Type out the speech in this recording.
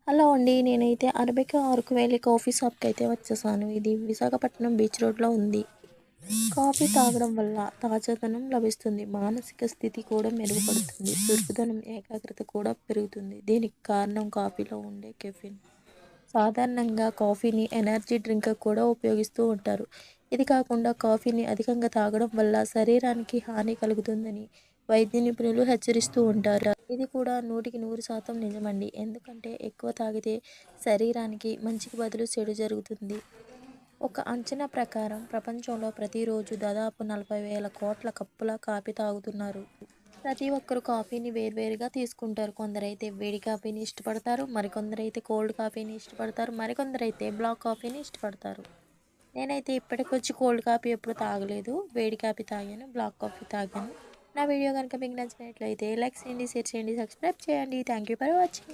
Hello అండి. నేనైతే arabica Araku valley coffee షాప్‌కి అయితే వచ్చేసాను. ఇది విశాఖపట్నం బీచ్ రోడ్‌లో ఉంది. కాఫీ తాగడం వల్ల తాజాదనం లభిస్తుంది. మానసిక స్థితి కూడా మెరుగుపడుతుంది. చురుకుదనం, ఏకాగ్రత కూడా పెరుగుతుంది. దీనికి కారణం కాఫీలో ఉండే కెఫీన్. సాధారణంగా కాఫీని ఎనర్జీ డ్రింక్‌గా కూడా ఉపయోగిస్తూ ఉంటారు. ఇది కాకుండా కాఫీని అధికంగా తాగడం వల్ల శరీరానికి హాని కలుగుతుందని వైద్య నిపుణులు హెచ్చరిస్తూ ఉంటారు. ఇది కూడా 100% నిజమండి. ఎందుకంటే ఎక్కువ తాగితే శరీరానికి మంచికి బదులు చెడు జరుగుతుంది. ఒక అంచనా ప్రకారం ప్రపంచంలో ప్రతిరోజు దాదాపు 40,000 కోట్ల కప్పుల కాఫీ తాగుతున్నారు. ప్రతి ఒక్కరు కాఫీని వేర్వేరుగా తీసుకుంటారు. కొందరైతే వేడి కాఫీని ఇష్టపడతారు. మరికొందరైతే కోల్డ్ కాఫీని ఇష్టపడతారు. మరికొందరైతే బ్లాక్ కాఫీని ఇష్టపడతారు. నేనైతే ఇప్పటికొచ్చి కోల్డ్ కాఫీ ఎప్పుడు తాగలేదు. వేడి కాఫీ తాగాను. బ్లాక్ కాఫీ తాగాను. నా వీడియో కనుక మీకు నచ్చినట్లయితే లైక్ చేయండి, షేర్ చేయండి, సబ్స్క్రైబ్ చేయండి. Thank you for watching.